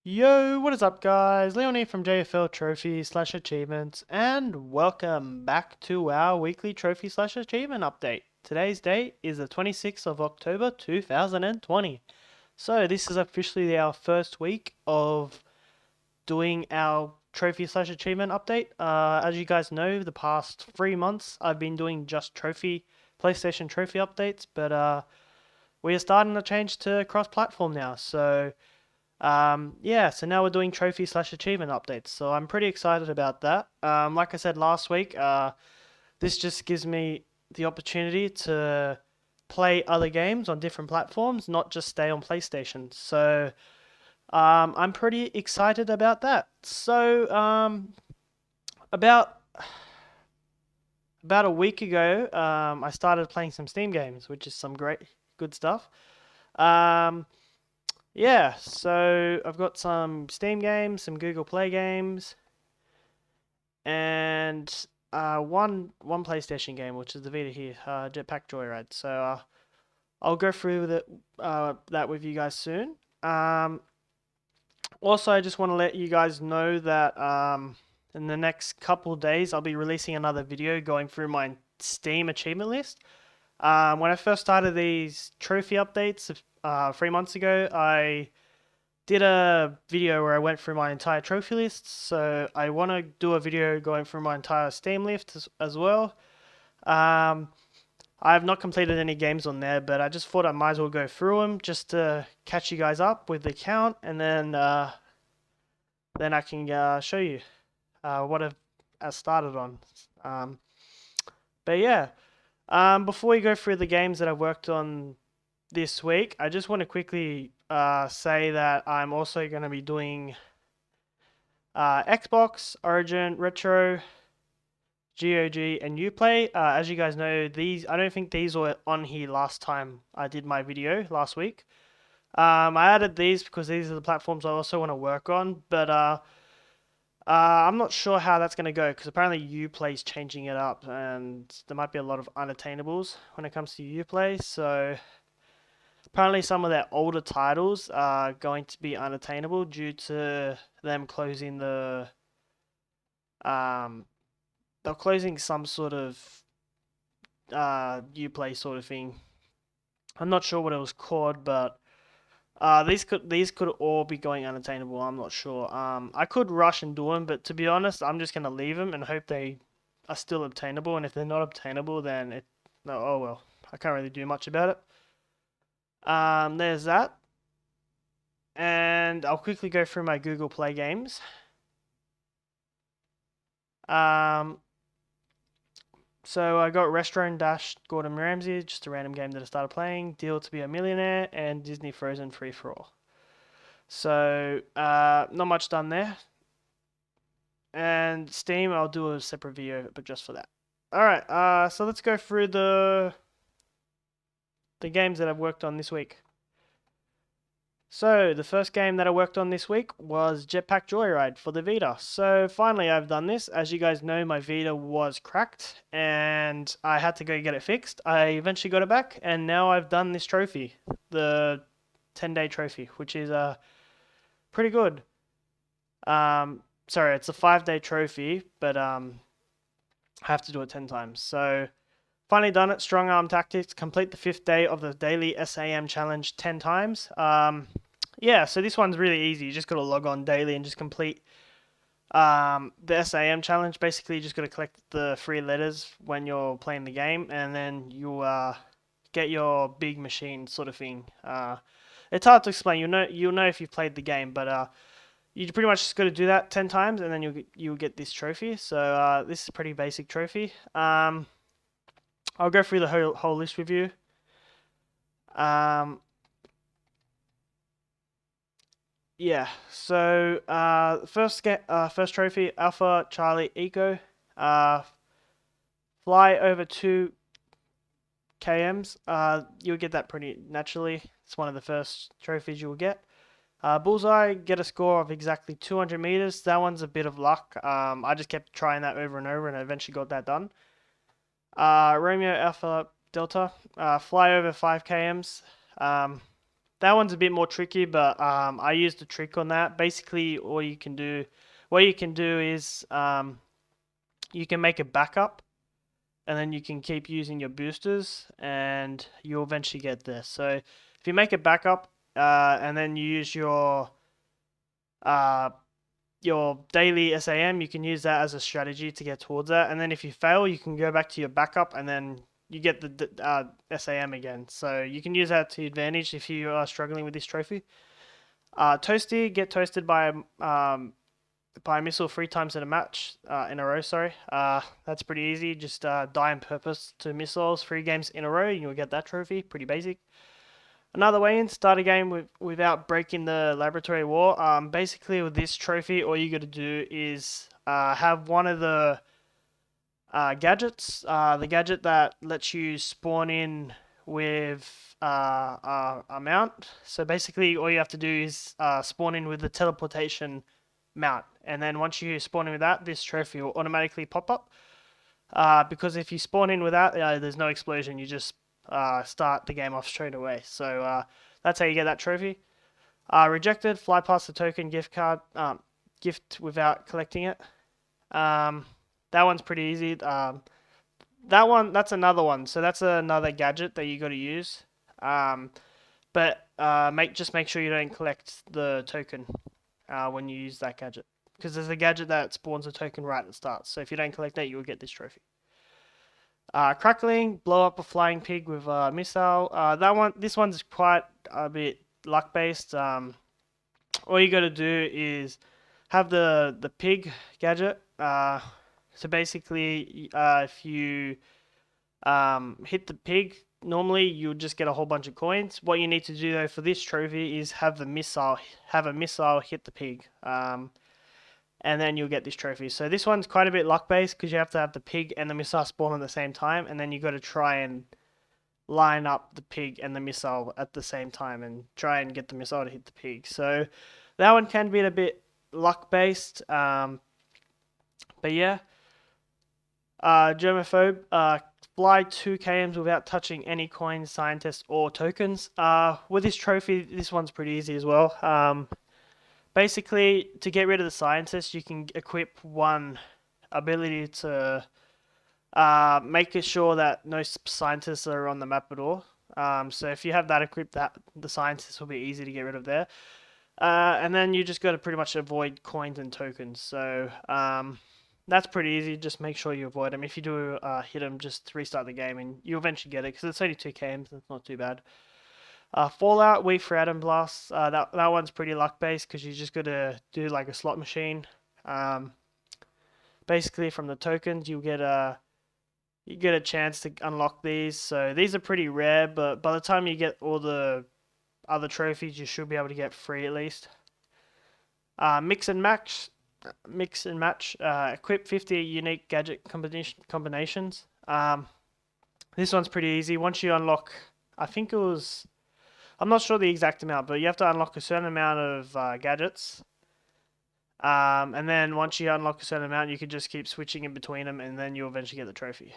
Yo, what is up, guys? Leonie from JFL Trophy slash Achievements, and welcome back to our weekly trophy slash achievement update. Today's date is the 26th of October 2020. So, this is officially our first week of doing our trophy slash achievement update. As you guys know, the past 3 months I've been doing just PlayStation trophy updates, but we are starting to change to cross platform now. Yeah, so now we're doing trophy slash achievement updates. So I'm pretty excited about that. Like I said last week, this just gives me the opportunity to play other games on different platforms, not just stay on PlayStation. So I'm pretty excited about that. About about a week ago, I started playing some Steam games, which is some good stuff. Um, Yeah, so I've got some Steam games, some Google Play games, and one PlayStation game, which is the Vita here, Jetpack Joyride. So I'll go through that with you guys soon. Also, I just want to let you guys know that in the next couple days, I'll be releasing another video going through my Steam achievement list. When I first started these trophy updates 3 months ago, I did a video where I went through my entire trophy list, so I want to do a video going through my entire Steam list as well. Um, I have not completed any games on there, but I just thought I might as well go through them just to catch you guys up with the count, and then I can show you what I started on. Um, but yeah, before we go through the games that I worked on this week, I just want to quickly say that I'm also going to be doing Xbox, Origin, Retro, GOG, and Uplay. As you guys know, I don't think these were on here last time I did my video last week. I added these because these are the platforms I also want to work on, but I'm not sure how that's going to go because apparently Uplay's changing it up, and there might be a lot of unattainables when it comes to Uplay. So apparently some of their older titles are going to be unattainable due to them closing um they're closing some sort of Uplay sort of thing. I'm not sure what it was called, but these could all be going unattainable. I'm not sure. I could rush and do them, but to be honest, I'm just gonna leave them and hope they are still obtainable. And if they're not obtainable, then no, oh well, I can't really do much about it. There's that, and I'll quickly go through my Google Play games. Um, So I got Restaurant Dash Gordon Ramsay, just a random game that I started playing, Deal to Be a Millionaire, and Disney Frozen Free for All. So not much done there. And Steam, I'll do a separate video, but just for that. All right, so let's go through the games that I've worked on this week. So, the first game that I worked on this week was Jetpack Joyride for the Vita. So, finally, I've done this. As you guys know, my Vita was cracked and I had to go get it fixed. I eventually got it back, and now I've done this trophy, the 10-day trophy, which is pretty good. Sorry, it's a 5-day trophy, but I have to do it 10 times. So, finally done it. Strong Arm Tactics. Complete the 5th day of the daily SAM challenge 10 times. Yeah, so this one's really easy. You just got to log on daily and just complete the SAM challenge. Basically, you just got to collect the 3 letters when you're playing the game, and then you get your big machine sort of thing. It's hard to explain. You'll know if you've played the game, but you pretty much just got to do that 10 times, and then you'll get this trophy. So this is a pretty basic trophy. I'll go through the whole list with you. Yeah. So first trophy, Alpha Charlie Eco. Fly over 2 kms. You'll get that pretty naturally. It's one of the first trophies you will get. Bullseye, get a score of exactly 200 meters. That one's a bit of luck. I just kept trying that over and over, and I eventually got that done. Romeo Alpha Delta, fly over 5 kms. That one's a bit more tricky, but I used a trick on that. Basically, what you can do is you can make a backup, and then you can keep using your boosters, and you'll eventually get there. So if you make a backup, and then you use uh, your daily SAM, you can use that as a strategy to get towards that. And then if you fail, you can go back to your backup, and then you get the SAM again. So you can use that to your advantage if you are struggling with this trophy. Toasty, get toasted by a missile 3 times in a match, in a row. Sorry, that's pretty easy. Just die on purpose to missiles 3 games in a row, and you'll get that trophy. Pretty basic. Another way in, start a game without breaking the laboratory wall. Basically, with this trophy, all you got to do is have one of the gadgets, the gadget that lets you spawn in with a mount. So basically, all you have to do is spawn in with the teleportation mount, and then once you spawn in with that, this trophy will automatically pop up. Because if you spawn in with that, there's no explosion. You just start the game off straight away. So that's how you get that trophy. Rejected, fly past the token gift without collecting it. That one's pretty easy. That's another one. So that's another gadget that you got to use. But make sure you don't collect the token when you use that gadget, because there's a gadget that spawns a token right at the start. So if you don't collect that, you will get this trophy. Crackling, blow up a flying pig with a missile. This one's quite a bit luck based. All you got to do is have the pig gadget. So basically, if you hit the pig, normally you'll just get a whole bunch of coins. What you need to do though for this trophy is have a missile hit the pig. And then you'll get this trophy. So this one's quite a bit luck based because you have to have the pig and the missile spawn at the same time, and then you got to try and line up the pig and the missile at the same time and try and get the missile to hit the pig. So that one can be a bit luck based. But yeah, germaphobe. Fly 2 kms without touching any coins, scientists, or tokens. With this trophy, this one's pretty easy as well. Basically, to get rid of the scientists, you can equip one ability to make sure that no scientists are on the map at all. So if you have that equipped, that the scientists will be easy to get rid of there. And then you just got to pretty much avoid coins and tokens. So that's pretty easy. Just make sure you avoid them. If you do hit them, just restart the game and you eventually get it because it's only 2 kms. It's not too bad. Fallout, wait for Atom Blast. That one's pretty luck based because you just got to do like a slot machine. Basically, from the tokens, you get a chance to unlock these. So these are pretty rare, but by the time you get all the other trophies, you should be able to get 3 at least. Mix and match. Equip 50 unique gadget combinations. This one's pretty easy. Once you unlock, I think it was, I'm not sure the exact amount, but you have to unlock a certain amount of gadgets. And then once you unlock a certain amount, you can just keep switching in between them, and then you'll eventually get the trophy.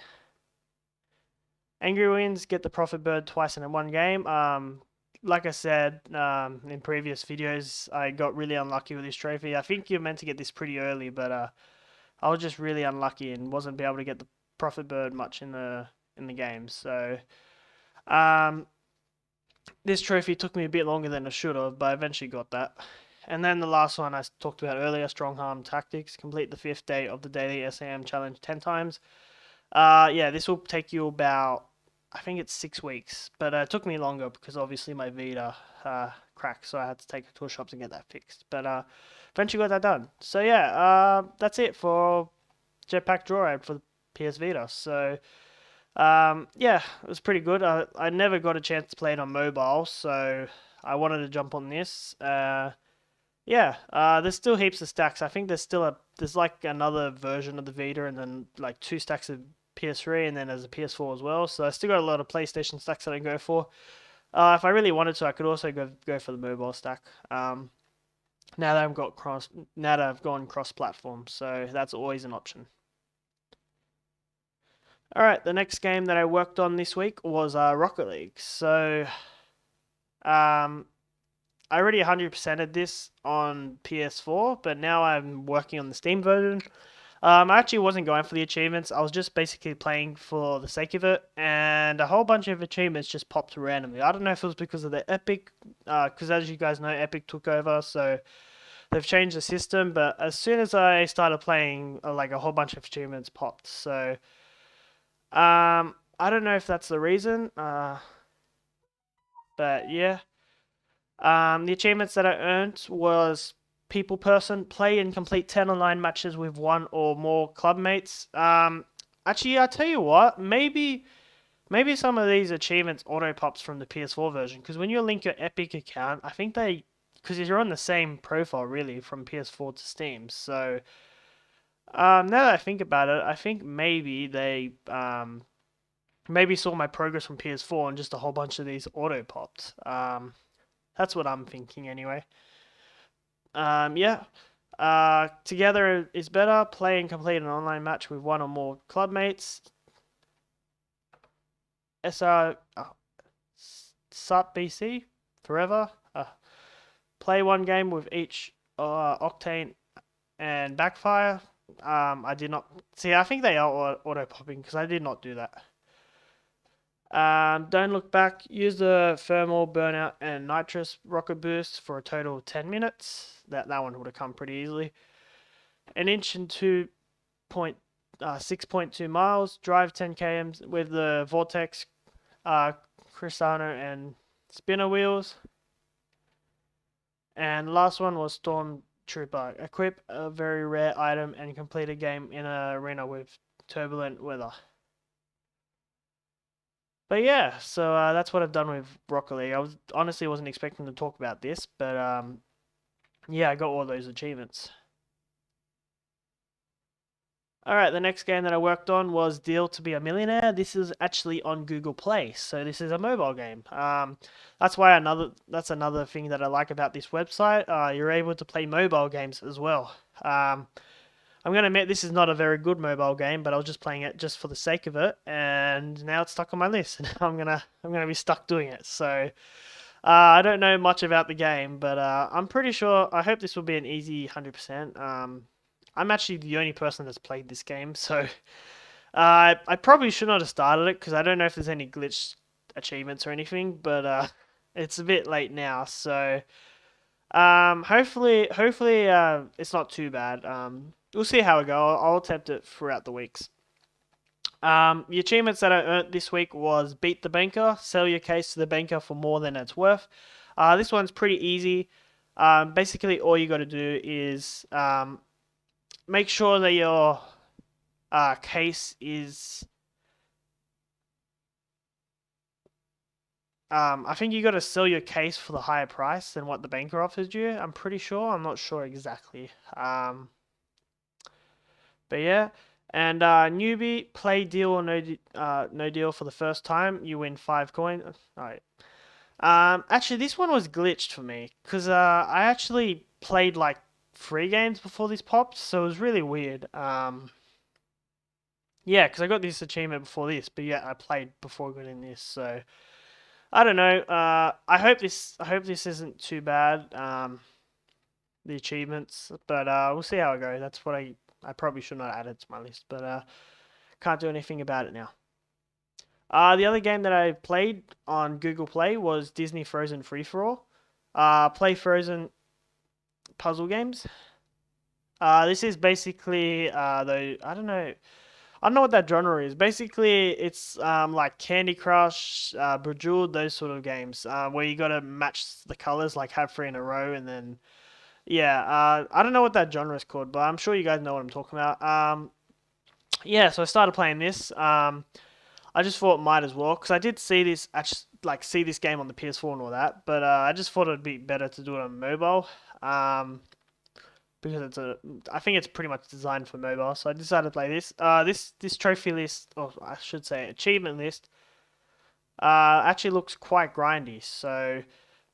Angry Wins, get the Profit Bird twice in one game. Like I said in previous videos, I got really unlucky with this trophy. I think you're meant to get this pretty early, but I was just really unlucky and wasn't able to get the Profit Bird much in the game. So this trophy took me a bit longer than I should have, but I eventually got that. And then the last one I talked about earlier, Strong Arm Tactics. Complete the 5th day of the daily SAM challenge 10 times. Yeah, this will take you about, I think it's 6 weeks, but it took me longer because obviously my Vita cracked, so I had to take it to a shop to get that fixed. But eventually got that done. So yeah, that's it for Jetpack Joyride for the PS Vita. So yeah, it was pretty good. I never got a chance to play it on mobile, so I wanted to jump on this. Yeah, there's still heaps of stacks. I think there's like another version of the Vita, and then like 2 stacks of PS3, and then there's a PS4 as well. So I still got a lot of PlayStation stacks that I go for. If I really wanted to, I could also go for the mobile stack. Now that I've gone cross-platform, so that's always an option. All right, the next game that I worked on this week was Rocket League. So Um, I already 100%ed this on PS4, but now I'm working on the Steam version. I actually wasn't going for the achievements. I was just basically playing for the sake of it, and a whole bunch of achievements just popped randomly. I don't know if it was because of the Epic, because as you guys know, Epic took over, so they've changed the system. But as soon as I started playing, like a whole bunch of achievements popped. So, I don't know if that's the reason, but yeah. The achievements that I earned was people person, play and complete 10 online matches with one or more club mates. Actually, I tell you what, maybe some of these achievements auto pops from the PS4 version because when you link your Epic account, I think they because you're on the same profile really from PS4 to Steam. So now that I think about it, I think maybe they maybe saw my progress from PS4 and just a whole bunch of these auto popped. That's what I'm thinking anyway. Yeah. Together is better. Play and complete an online match with one or more club mates. SR SUP BC forever. Play one game with each Octane and Backfire. I did not see. I think they are auto popping because I did not do that. Don't look back. Use the thermal burnout and nitrous rocket boost for a total of 10 minutes. That one would have come pretty easily. An inch and 6.2 miles. Drive 10 km with the Vortex, Crisano and spinner wheels. And last one was Stormtrooper. Equip a very rare item and complete a game in an arena with turbulent weather. But yeah, so that's what I've done with Rocket League. I was honestly wasn't expecting to talk about this, but yeah, I got all those achievements. All right, the next game that I worked on was To Be A Millionaire. This is actually on Google Play, so this is a mobile game. That's another thing that I like about this website. You're able to play mobile games as well. I'm gonna admit this is not a very good mobile game, but I was just playing it just for the sake of it, and now it's stuck on my list, and I'm gonna be stuck doing it. So I don't know much about the game, but I'm pretty sure. I hope this will be an easy 100%. I'm actually the only person that's played this game, so I probably should not have started it because I don't know if there's any glitch achievements or anything, but it's a bit late now, so hopefully it's not too bad. We'll see how it go. I'll attempt it throughout the weeks. The achievements that I earned this week was beat the banker, sell your case to the banker for more than it's worth. This one's pretty easy. Basically, all you got to do is make sure that your case is. I think you got to sell your case for the higher price than what the banker offers you. I'm pretty sure. I'm not sure exactly. But yeah, and newbie play deal or no deal for the first time. You win 5 coins. All right. Actually, this one was glitched for me because I actually played like 3 games before this popped, so it was really weird. Yeah, because I got this achievement before this, but yeah, I played before getting this, so I don't know. I hope this isn't too bad. The achievements, but we'll see how it goes. That's what I probably should not add it to my list, but can't do anything about it now. The other game that I played on Google Play was Disney Frozen Free for All. Play Frozen puzzle games. This is basically though I don't know what that genre is. Basically, it's like Candy Crush, Bejeweled, those sort of games where you got to match the colors, like have 3 in a row, and then yeah. I don't know what that genre is called, but I'm sure you guys know what I'm talking about. Yeah, so I started playing this. I just thought might as well because I did see this actually like see this game on the PS4 and all that, but I just thought it'd be better to do it on mobile. Because I think it's pretty much designed for mobile, so I decided to play this. This trophy list, or I should say achievement list, actually looks quite grindy. So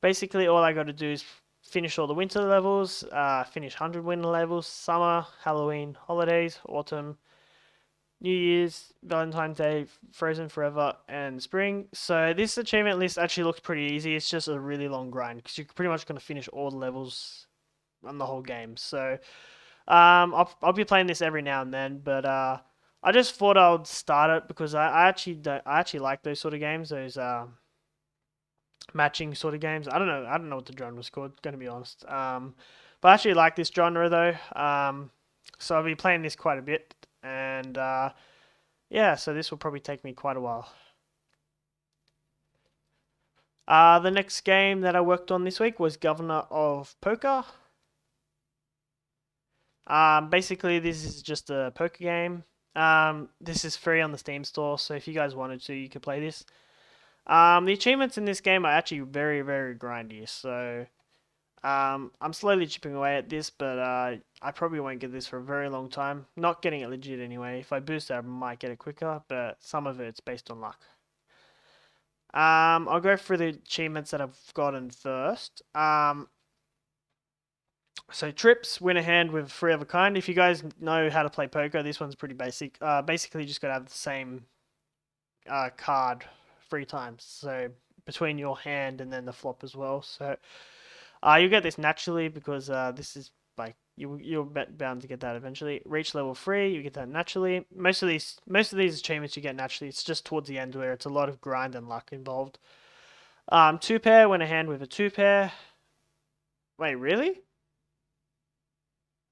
basically, all I got to do is finish all the winter levels, finish 100 winter levels, summer, Halloween, holidays, autumn, New Year's, Valentine's Day, Frozen Forever, and Spring. So this achievement list actually looks pretty easy. It's just a really long grind because you're pretty much going to finish all the levels on the whole game. So I'll be playing this every now and then, but I just thought I would start it because I actually don't, I actually like those sort of games, those matching sort of games. I don't know what the genre was called, gonna be honest. But I actually like this genre though. So I'll be playing this quite a bit, and yeah, so this will probably take me quite a while. The next game that I worked on this week was Governor of Poker. Basically, this is just a poker game. This is free on the Steam store, so if you guys wanted to, you could play this. The achievements in this game are actually very, very grindy, so I'm slowly chipping away at this, but I probably won't get this for a very long time. Not getting it legit anyway. If I boost it, I might get it quicker, but some of it's based on luck. I'll go through the achievements that I've gotten first. So trips, win a hand with three of a kind. If you guys know how to play poker, this one's pretty basic. Basically, you just got to have the same card 3 times. So between your hand and then the flop as well. So you get this naturally because this is like you're bound to get that eventually. Reach level 3, you get that naturally. Most of these achievements you get naturally. It's just towards the end where it's a lot of grind and luck involved. 2 pair, win a hand with a 2 pair. Wait, really?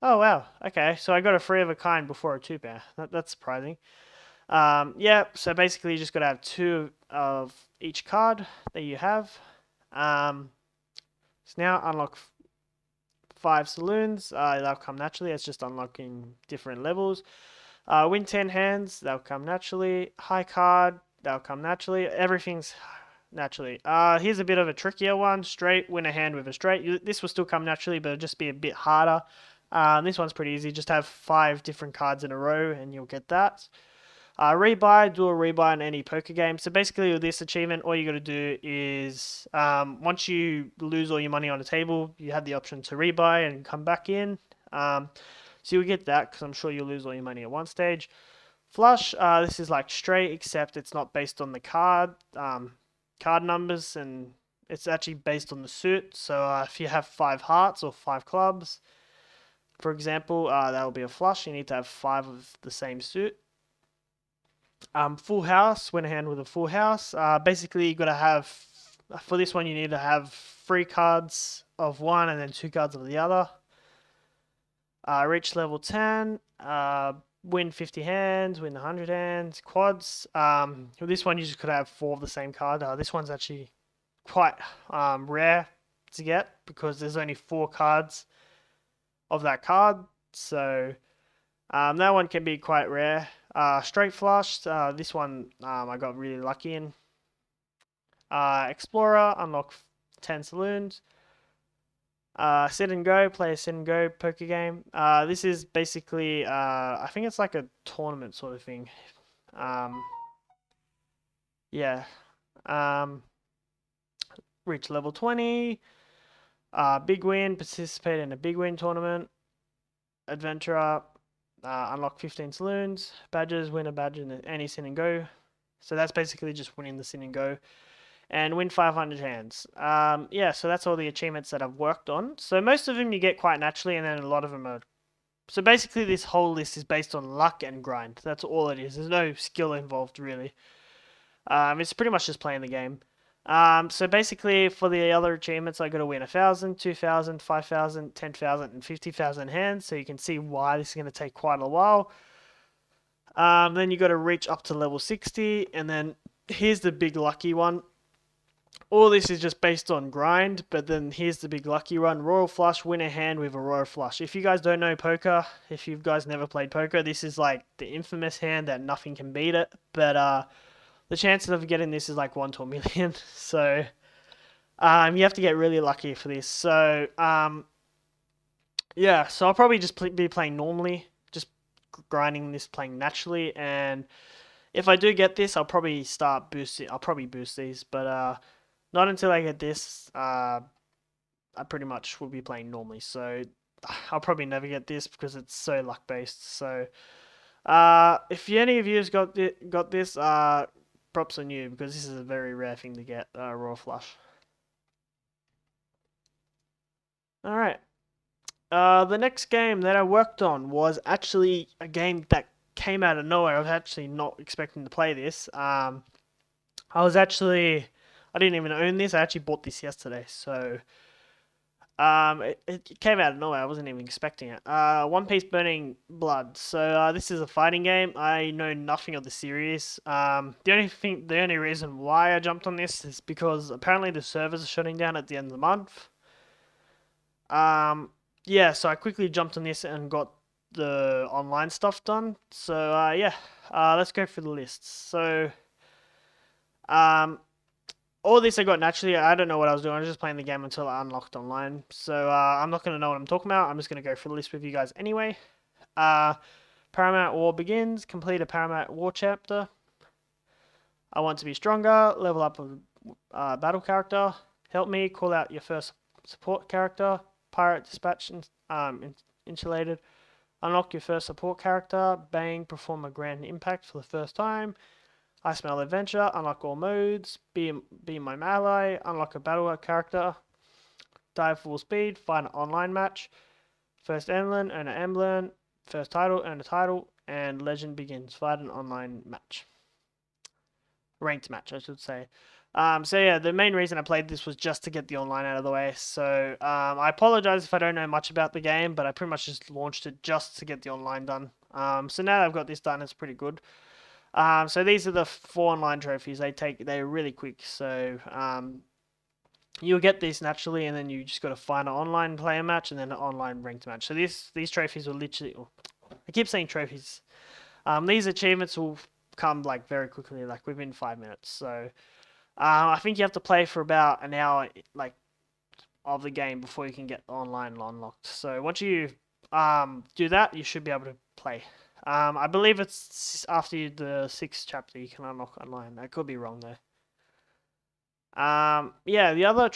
Oh wow. Okay, so I got a 3 of a kind before a 2 pair. That's surprising. Yeah. So basically, you just got to have 2 of each card that you have. So now unlock 5 saloons. They'll come naturally. It's just unlocking different levels. Win 10 hands. They'll come naturally. High card. They'll come naturally. Everything's naturally. Here's a bit of a trickier one. Straight. Win a hand with a straight. This will still come naturally, but it'll just be a bit harder. This one's pretty easy. Just have 5 different cards in a row, and you'll get that. Rebuy, do a rebuy in any poker game. So basically, with this achievement, all you got to do is once you lose all your money on a table, you have the option to rebuy and come back in. So you'll get that because I'm sure you'll lose all your money at one stage. Flush, this is like straight, except it's not based on the card numbers, and it's actually based on the suit. So if you have 5 hearts or 5 clubs, for example, that will be a flush. You need to have 5 of the same suit. Full house, win a hand with a full house. Basically, you got to have, for this one, you need to have 3 cards of one and then 2 cards of the other. Reach level 10. Win 50 hands, win 100 hands. Quads. With this one, you just could have 4 of the same card. This one's actually quite rare to get because there's only 4 cards of that card. So that one can be quite rare. Straight flush. This one I got really lucky in. Explorer, unlock 10 saloons. Sit and go, play a sit and go poker game. This is basically, I think it's like a tournament sort of thing. Yeah. Reach level 20. Big win, participate in a big win tournament. Adventurer, unlock 15 saloons. Badges, win a badge in any sit and go. So that's basically just winning the sit and go. And win 500 hands. Yeah, so that's all the achievements that I've worked on. So most of them you get quite naturally, and then a lot of them are... So basically this whole list is based on luck and grind. That's all it is. There's no skill involved, really. It's pretty much just playing the game. So basically for the other achievements, I got to win 1,000, 2,000, 5,000, 10,000, and 50,000 hands. So you can see why this is going to take quite a while. Then you got to reach up to level 60, and then here's the big lucky one. All this is just based on grind, but then here's the big lucky one. Royal flush, win a hand with a royal flush. If you guys don't know poker, if you guys never played poker, this is like the infamous hand that nothing can beat it. But the chances of getting this is like 1 to 1,000,000. So you have to get really lucky for this. So yeah, so I'll probably just be playing normally, just grinding this, playing naturally, and if I do get this, I'll probably start boosting. I'll probably boost these, but not until I get this. I pretty much will be playing normally, so I'll probably never get this because it's so luck based. So If any of you has got this, props on you because this is a very rare thing to get, Royal Flush. All right. The next game that I worked on was actually a game that came out of nowhere. I was actually not expecting to play this. I didn't even own this. I actually bought this yesterday, so it came out of nowhere. I wasn't even expecting it. One Piece Burning Blood. So this is a fighting game. I know nothing of the series. The only reason why I jumped on this is because apparently the servers are shutting down at the end of the month. Um, yeah, so I quickly jumped on this and got the online stuff done. So yeah, let's go through the lists. So um, all this I got naturally. I don't know what I was doing. I was just playing the game until I unlocked online. So I'm not gonna know what I'm talking about. I'm just gonna go through the list with you guys anyway. Uh, Paramount War begins. Complete a Paramount War chapter. I want to be stronger. Level up a battle character. Help me call out your first support character. Pirate dispatch insulated. Unlock your first support character. Bang, perform a grand impact for the first time. I smell adventure. Unlock all modes. Be my ally. Unlock a battle character. Dive full speed. Find an online match. First emblem, earn an emblem. First title, earn a title. And legend begins. Fight an online match. Ranked match, I should say. So yeah, the main reason I played this was just to get the online out of the way. So I apologize if I don't know much about the game, but I pretty much just launched it just to get the online done. So now I've got this done, it's pretty good. So these are the 4 online trophies. They're really quick. So you'll get these naturally, and then you just got to find an online player match and then an online ranked match. So these trophies will literally, I keep saying trophies. These achievements will come like very quickly, like within 5 minutes. So I think you have to play for about an hour, like of the game before you can get online unlocked. So once you do that, you should be able to play. I believe it's after the 6th chapter you can unlock online. I could be wrong though. Yeah, the other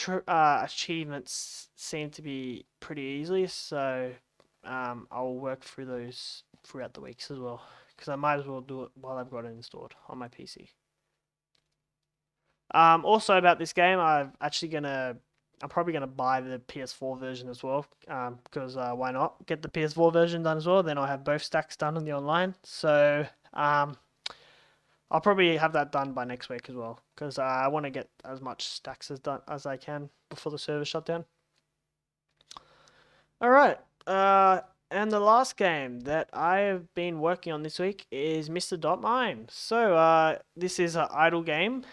achievements seem to be pretty easy, so I'll work through those throughout the weeks as well, because I might as well do it while I've got it installed on my PC. Also about this game, I'm probably gonna buy the PS4 version as well. Because why not get the PS4 version done as well? Then I'll have both stacks done on the online. So I'll probably have that done by next week as well, because I want to get as much stacks as I can before the server shut down. All right. And the last game that I've been working on this week is Mr. Mine. So, this is an idle game.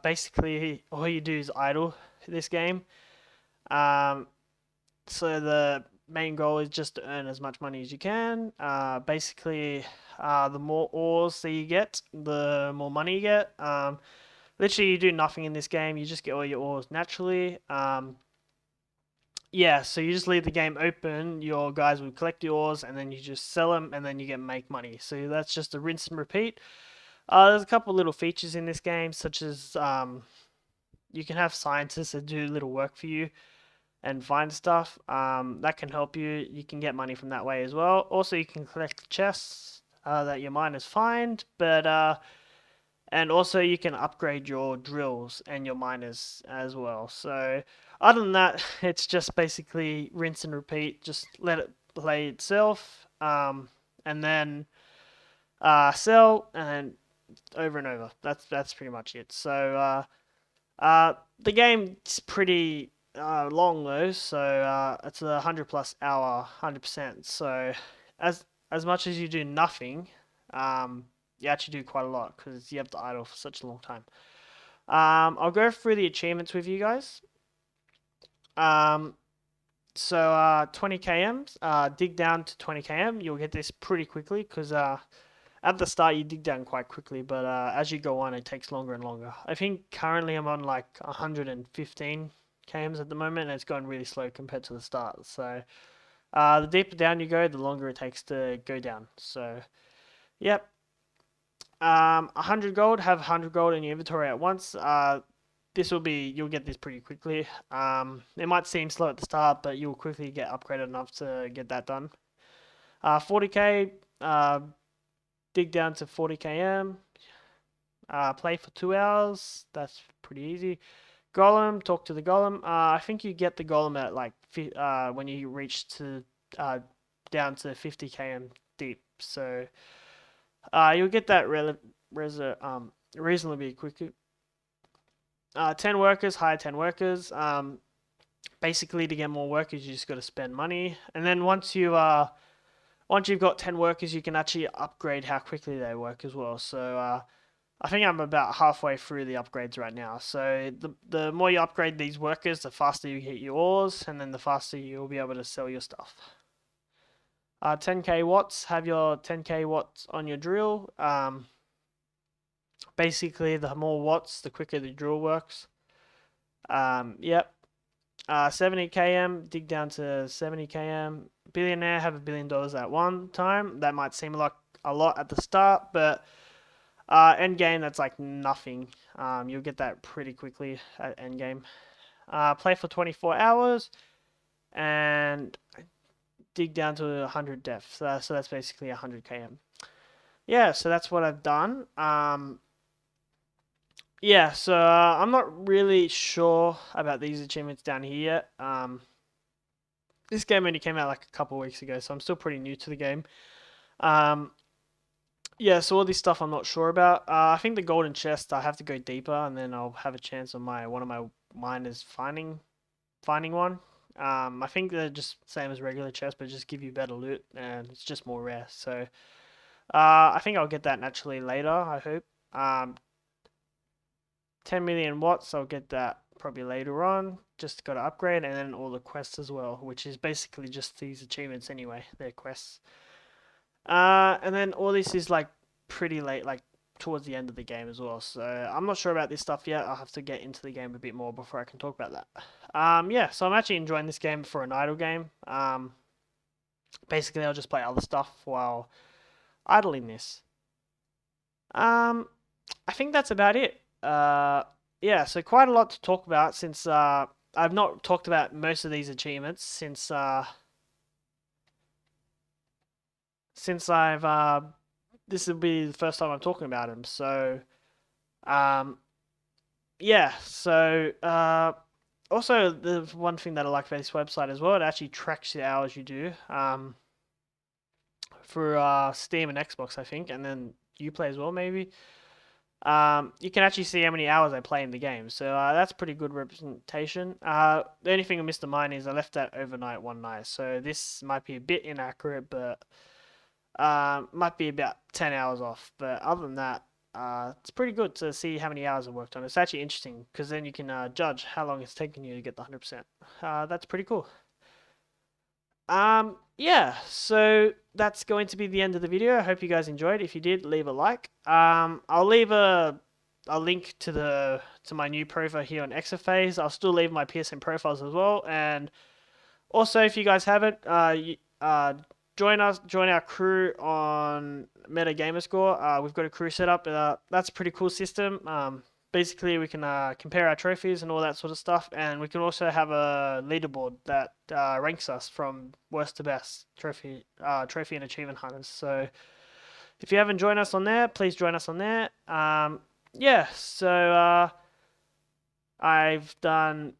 Basically, all you do is idle this game. Um, so the main goal is just to earn as much money as you can. Basically, the more ores that you get, the more money you get. Literally, you do nothing in this game. You just get all your ores naturally. Yeah, so you just leave the game open, your guys will collect yours, and then you just sell them, and then you get make money. So that's just a rinse and repeat. There's a couple little features in this game, such as you can have scientists that do little work for you and find stuff. That can help you. You can get money from that way as well. Also, you can collect chests that your miners find, and also you can upgrade your drills and your miners as well. So other than that, it's just basically rinse and repeat. Just let it play itself, and then sell and over and over. That's pretty much it. So the game's pretty long though. So it's 100+ hour, 100%. So as much as you do nothing, you actually do quite a lot because you have to idle for such a long time. I'll go through the achievements with you guys. So 20 km, dig down to 20 km. You'll get this pretty quickly because at the start you dig down quite quickly, but as you go on, it takes longer and longer. I think currently I'm on like 115 kms at the moment, and it's going really slow compared to the start. So the deeper down you go, the longer it takes to go down. So yep. 100 gold, have 100 gold in your inventory at once. You'll get this pretty quickly. It might seem slow at the start, but you'll quickly get upgraded enough to get that done. 40k, dig down to 40 km. Play for 2 hours. That's pretty easy. Golem, talk to the golem. I think you get the golem at like when you reach to down to 50 km deep. So you'll get that reasonably quickly. 10 workers, hire 10 workers. Basically, to get more workers, you just got to spend money. And then once you've got 10 workers, you can actually upgrade how quickly they work as well. So I think I'm about halfway through the upgrades right now. So the more you upgrade these workers, the faster you hit your ores, and then the faster you'll be able to sell your stuff. 10k watts. Have your 10k watts on your drill. Basically, the more watts, the quicker the drill works. Yep. 70 km. Dig down to 70 km. Billionaire. Have $1 billion at one time. That might seem like a lot at the start, but end game, that's like nothing. You'll get that pretty quickly at end game. Play for 24 hours and dig down to 100 depth. So that's basically 100 km. Yeah, so that's what I've done. Yeah, so I'm not really sure about these achievements down here yet. This game only came out like a couple weeks ago, so I'm still pretty new to the game. Yeah, so all this stuff I'm not sure about. I think the golden chest, I have to go deeper, and then I'll have a chance on one of my miners finding one. I think they're just same as regular chests, but just give you better loot, and it's just more rare. So I think I'll get that naturally later, I hope. 10 million watts, I'll get that probably later on. Just got to upgrade, and then all the quests as well, which is basically just these achievements anyway. They're quests. And then all this is like pretty late, like towards the end of the game as well. So I'm not sure about this stuff yet. I'll have to get into the game a bit more before I can talk about that. Yeah, so I'm actually enjoying this game for an idle game. Basically, I'll just play other stuff while idling this. I think that's about it. Yeah, so quite a lot to talk about since I've not talked about most of these achievements since I've this will be the first time I'm talking about them. So yeah, so also the one thing that I like about this website as well, it actually tracks the hours you do for Steam and Xbox, I think, and then Uplay as well, maybe. You can actually see how many hours I play in the game, so that's pretty good representation. The only thing I missed of mine is I left that overnight one night, so this might be a bit inaccurate, but might be about 10 hours off. But other than that, it's pretty good to see how many hours I worked on. It's actually interesting because then you can judge how long it's taken you to get the 100%. That's pretty cool. Yeah, so that's going to be the end of the video. I hope you guys enjoyed. If you did, leave a like. I'll leave a link to my new profile here on Exaphase. I'll still leave my PSN profiles as well. And also, if you guys haven't, join our crew on Meta Gamerscore. We've got a crew set up. That's a pretty cool system. Basically, we can compare our trophies and all that sort of stuff, and we can also have a leaderboard that ranks us from worst to best trophy and achievement hunters. So if you haven't joined us on there, please join us on there. Yeah, so I've done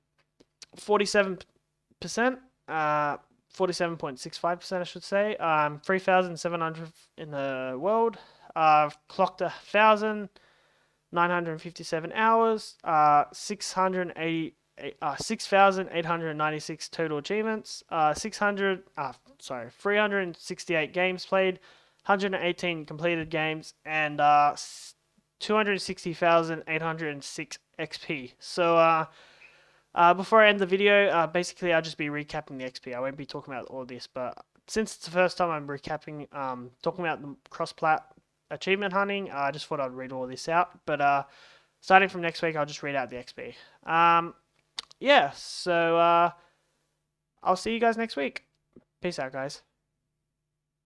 47%, 47.65%, I should say. 3,700 in the world. I've clocked 1,957 hours. 6,896 total achievements. 368 games played. 118 completed games, and 260,806 XP. So before I end the video, basically I'll just be recapping the XP. I won't be talking about all this, but since it's the first time I'm recapping, talking about the cross-plat achievement hunting, I just thought I'd read all this out. But starting from next week, I'll just read out the XP. Yeah, so I'll see you guys next week. Peace out, guys.